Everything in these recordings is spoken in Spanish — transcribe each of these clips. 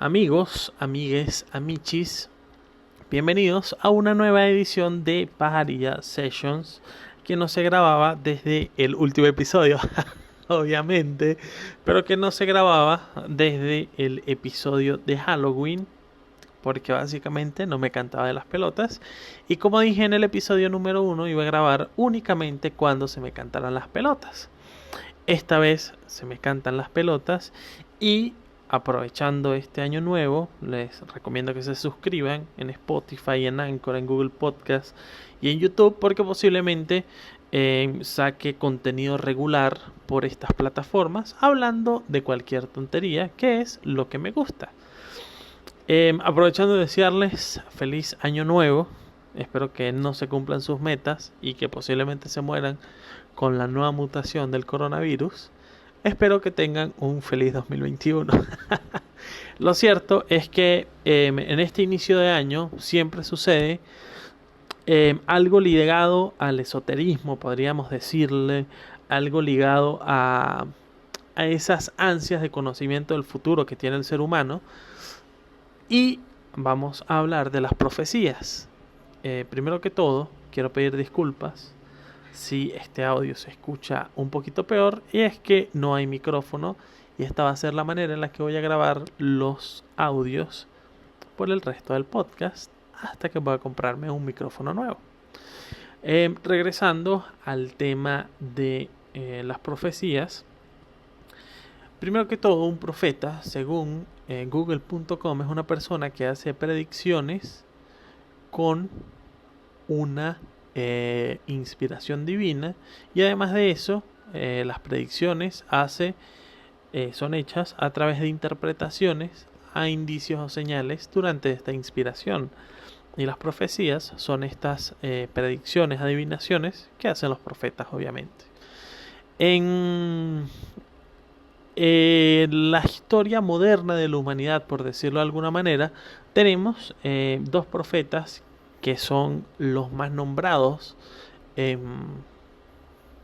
Amigos, amigues, amichis, bienvenidos a una nueva edición de Pajarilla Sessions que no se grababa desde el último episodio, obviamente, pero que no se grababa desde el episodio de Halloween, porque básicamente no me cantaba de las pelotas. Y como dije en el episodio número 1, iba a grabar únicamente cuando se me cantaran las pelotas. Esta vez se me cantan las pelotas y aprovechando este año nuevo, les recomiendo que se suscriban en Spotify, en Anchor, en Google Podcast y en YouTube, porque posiblemente saque contenido regular por estas plataformas hablando de cualquier tontería, que es lo que me gusta. Aprovechando de desearles feliz año nuevo. Espero que no se cumplan sus metas y que posiblemente se mueran con la nueva mutación del coronavirus. Espero que tengan un feliz 2021. Lo cierto es que en este inicio de año siempre sucede algo ligado al esoterismo, podríamos decirle, algo ligado a esas ansias de conocimiento del futuro que tiene el ser humano. Y vamos a hablar de las profecías. Primero que todo, quiero pedir disculpas si este audio se escucha un poquito peor, y es que no hay micrófono, y esta va a ser la manera en la que voy a grabar los audios por el resto del podcast hasta que pueda comprarme un micrófono nuevo. Regresando al tema de las profecías. Primero que todo, un profeta, según google.com, es una persona que hace predicciones con una inspiración divina, y además de eso, las predicciones son hechas a través de interpretaciones a indicios o señales durante esta inspiración. Y las profecías son estas predicciones, adivinaciones que hacen los profetas, obviamente. En la historia moderna de la humanidad, por decirlo de alguna manera, tenemos dos profetas que son los más nombrados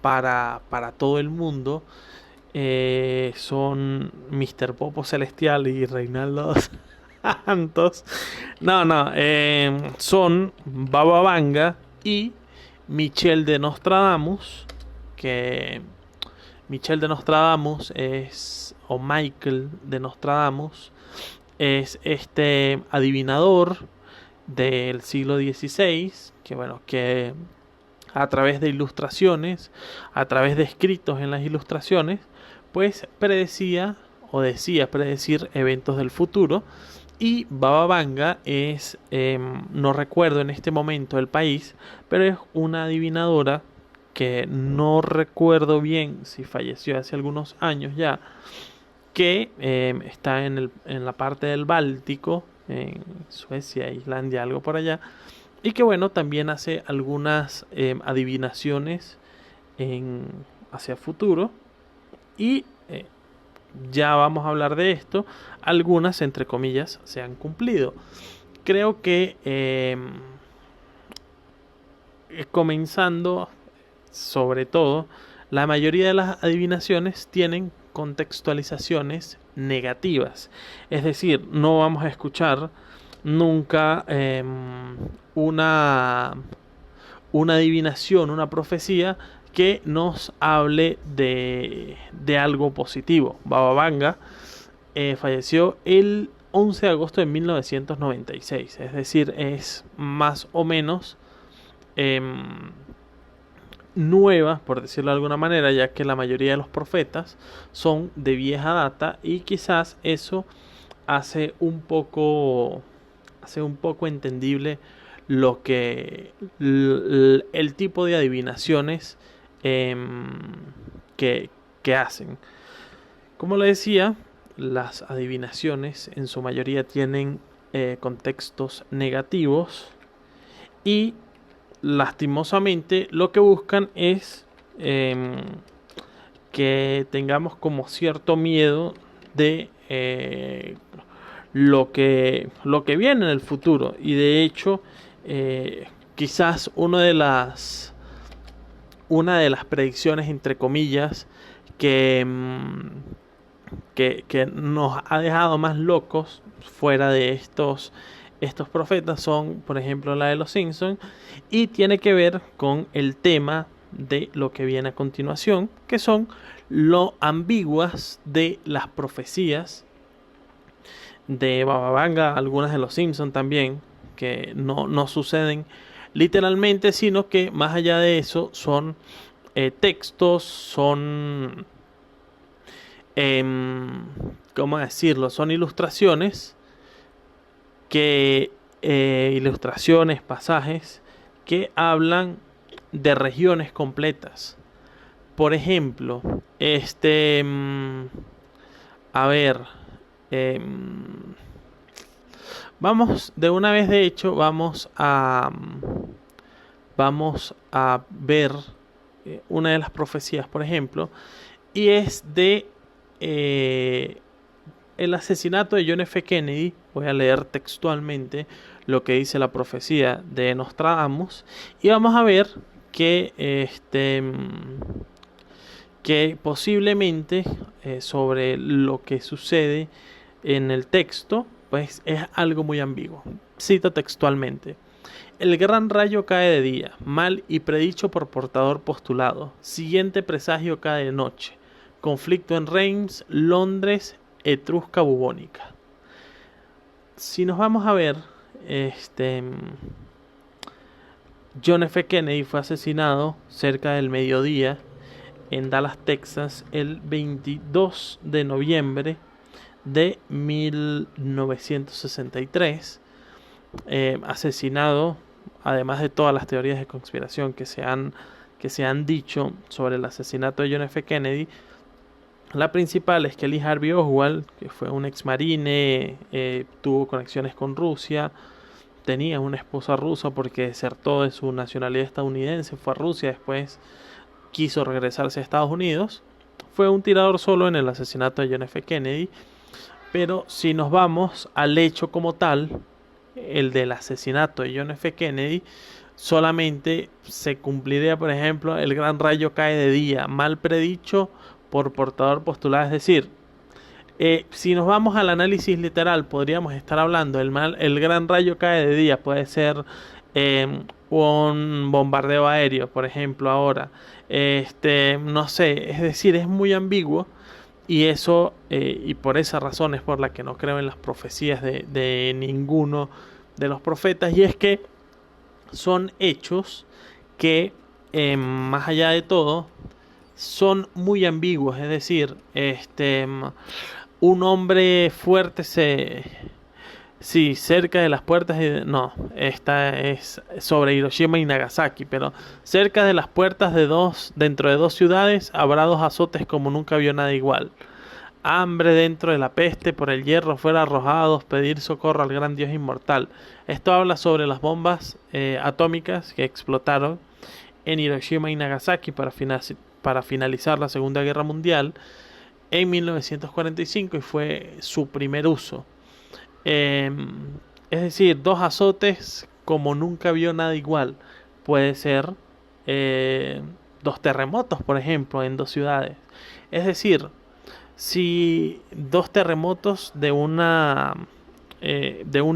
para todo el mundo. Son Mr. Popo Celestial y Reinaldo Santos. Son Baba Vanga y Michel de Nostradamus, que Michel de Nostradamus o Michael de Nostradamus, es este adivinador del siglo XVI, que a través de ilustraciones, a través de escritos en las ilustraciones, pues predecía o decía predecir eventos del futuro. Y Baba Vanga es, no recuerdo en este momento el país, pero es una adivinadora que no recuerdo bien si falleció hace algunos años ya, que está en la parte del Báltico, en Suecia, Islandia, algo por allá, y que también hace algunas adivinaciones hacia futuro, y ya vamos a hablar de esto. Algunas, entre comillas, se han cumplido. Creo que comenzando, sobre todo, la mayoría de las adivinaciones tienen contextualizaciones negativas. Es decir, no vamos a escuchar nunca una adivinación, una profecía que nos hable de algo positivo. Baba Vanga falleció el 11 de agosto de 1996. Es decir, es más o menos nueva, por decirlo de alguna manera, ya que la mayoría de los profetas son de vieja data, y quizás eso hace un poco entendible lo que el tipo de adivinaciones que hacen. Como le decía, las adivinaciones en su mayoría tienen contextos negativos, y lastimosamente lo que buscan es que tengamos como cierto miedo de lo que viene en el futuro. Y de hecho, quizás una de las predicciones, entre comillas, que nos ha dejado más locos fuera de estos profetas son, por ejemplo, la de los Simpsons, y tiene que ver con el tema de lo que viene a continuación, que son lo ambiguas de las profecías de Baba Vanga, algunas de los Simpsons también, que no suceden literalmente, sino que más allá de eso son textos, son, ¿cómo decirlo? Son ilustraciones ilustraciones, pasajes que hablan de regiones completas. Por ejemplo, a ver, vamos de una vez, de hecho, vamos a ver una de las profecías, por ejemplo, y es de el asesinato de John F. Kennedy. Voy a leer textualmente lo que dice la profecía de Nostradamus y vamos a ver que posiblemente sobre lo que sucede en el texto, pues es algo muy ambiguo. Cito textualmente: el gran rayo cae de día, mal y predicho por portador postulado. Siguiente presagio cae de noche. Conflicto en Reims, Londres, etrusca bubónica. Si nos vamos a ver, John F. Kennedy fue asesinado cerca del mediodía en Dallas, Texas, el 22 de noviembre de 1963. Asesinado, además de todas las teorías de conspiración que se han dicho sobre el asesinato de John F. Kennedy, la principal es que Lee Harvey Oswald, que fue un ex marine, tuvo conexiones con Rusia, tenía una esposa rusa porque desertó de su nacionalidad estadounidense, fue a Rusia, después quiso regresarse a Estados Unidos. Fue un tirador solo en el asesinato de John F. Kennedy, pero si nos vamos al hecho como tal, el del asesinato de John F. Kennedy, solamente se cumpliría, por ejemplo, el gran rayo cae de día, mal predicho por portador postulado. Es decir, si nos vamos al análisis literal, podríamos estar hablando el gran rayo cae de día, puede ser un bombardeo aéreo, por ejemplo, ahora, no sé, es decir, es muy ambiguo. Y eso, y por esa razón es por la que no creo en las profecías de ninguno de los profetas, y es que son hechos que, más allá de todo, son muy ambiguos. Es decir, un hombre fuerte sí, cerca de las puertas no, esta es sobre Hiroshima y Nagasaki, pero cerca de las puertas dentro de dos ciudades habrá dos azotes como nunca vio nada igual. Hambre dentro de la peste, por el hierro fuera arrojados, pedir socorro al gran Dios inmortal. Esto habla sobre las bombas atómicas que explotaron en Hiroshima y Nagasaki para finalizar la Segunda Guerra Mundial en 1945, y fue su primer uso. Es decir, dos azotes como nunca vio nada igual. Puede ser dos terremotos, por ejemplo, en dos ciudades. Es decir, si dos terremotos de un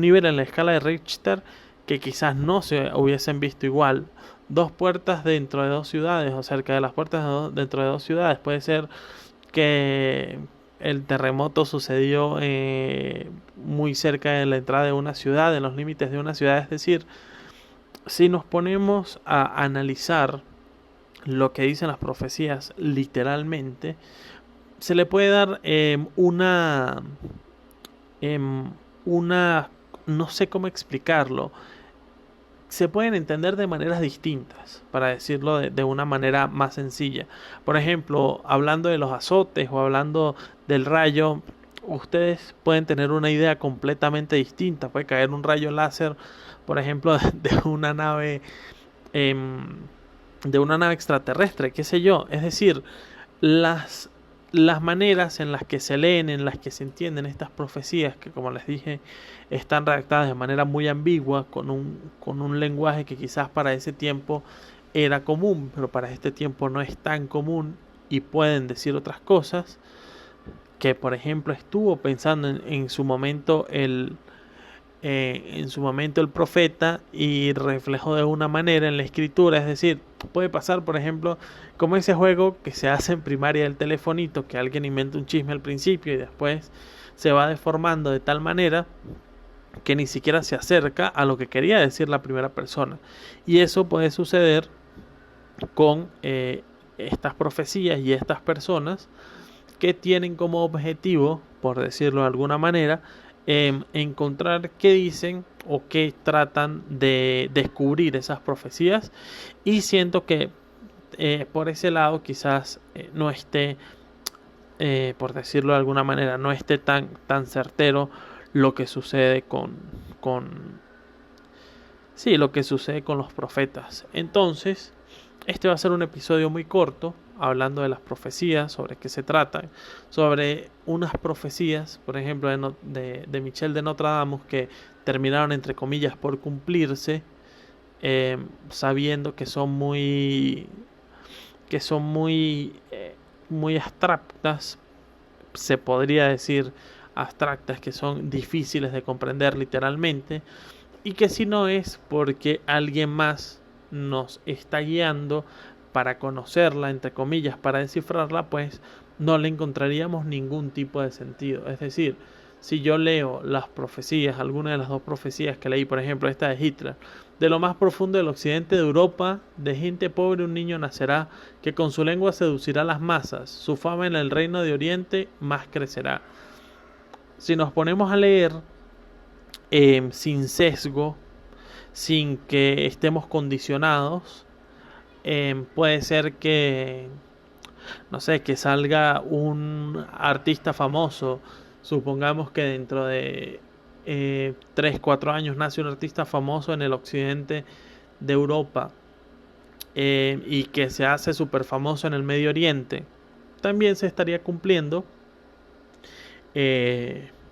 nivel en la escala de Richter que quizás no se hubiesen visto igual, dos puertas dentro de dos ciudades o cerca de las puertas dentro de dos ciudades, puede ser que el terremoto sucedió muy cerca de la entrada de una ciudad, en los límites de una ciudad. Es decir, si nos ponemos a analizar lo que dicen las profecías literalmente, se le puede dar no sé cómo explicarlo, se pueden entender de maneras distintas, para decirlo de una manera más sencilla. Por ejemplo, hablando de los azotes o hablando del rayo, ustedes pueden tener una idea completamente distinta. Puede caer un rayo láser, por ejemplo, de una nave extraterrestre, qué sé yo. Es decir, las maneras en las que se leen, en las que se entienden estas profecías, que como les dije, están redactadas de manera muy ambigua, con un lenguaje que quizás para ese tiempo era común, pero para este tiempo no es tan común y pueden decir otras cosas. que por ejemplo estuvo pensando en su momento el profeta y reflejó de una manera en la escritura. Es decir, puede pasar, por ejemplo, como ese juego que se hace en primaria del telefonito, que alguien inventa un chisme al principio y después se va deformando de tal manera que ni siquiera se acerca a lo que quería decir la primera persona. Y eso puede suceder con estas profecías y estas personas que tienen como objetivo, por decirlo de alguna manera, encontrar qué dicen o qué tratan de descubrir esas profecías. Y siento que por ese lado quizás no esté, por decirlo de alguna manera, no esté tan certero lo que sucede sí, lo que sucede con los profetas. Entonces, este va a ser un episodio muy corto, hablando de las profecías, sobre qué se trata, sobre unas profecías, por ejemplo, de Michel de Notre Dame, que terminaron, entre comillas, por cumplirse, sabiendo que son muy muy abstractas, se podría decir abstractas, que son difíciles de comprender literalmente, y que si no es porque alguien más nos está guiando para conocerla, entre comillas, para descifrarla, pues no le encontraríamos ningún tipo de sentido. Es decir, si yo leo las profecías, alguna de las dos profecías que leí, por ejemplo esta de Hitler: de lo más profundo del occidente de Europa, de gente pobre un niño nacerá, que con su lengua seducirá a las masas, su fama en el reino de Oriente más crecerá. Si nos ponemos a leer sin sesgo, sin que estemos condicionados, puede ser que, no sé, que salga un artista famoso. Supongamos que dentro de 3, 4 años nace un artista famoso en el occidente de Europa, y que se hace súper famoso en el Medio Oriente. También se estaría cumpliendo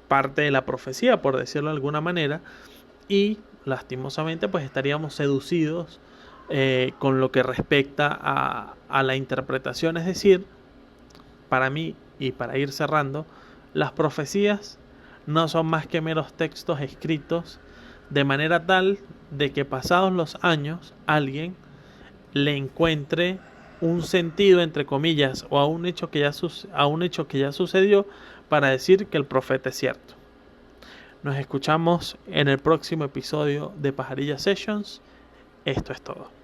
parte de la profecía, por decirlo de alguna manera, y lastimosamente pues estaríamos seducidos con lo que respecta a la interpretación. Es decir, para mí, y para ir cerrando, las profecías no son más que meros textos escritos de manera tal de que pasados los años alguien le encuentre un sentido, entre comillas, o a un hecho que ya sucedió, para decir que el profeta es cierto. Nos escuchamos en el próximo episodio de Pajarilla Sessions. Esto es todo.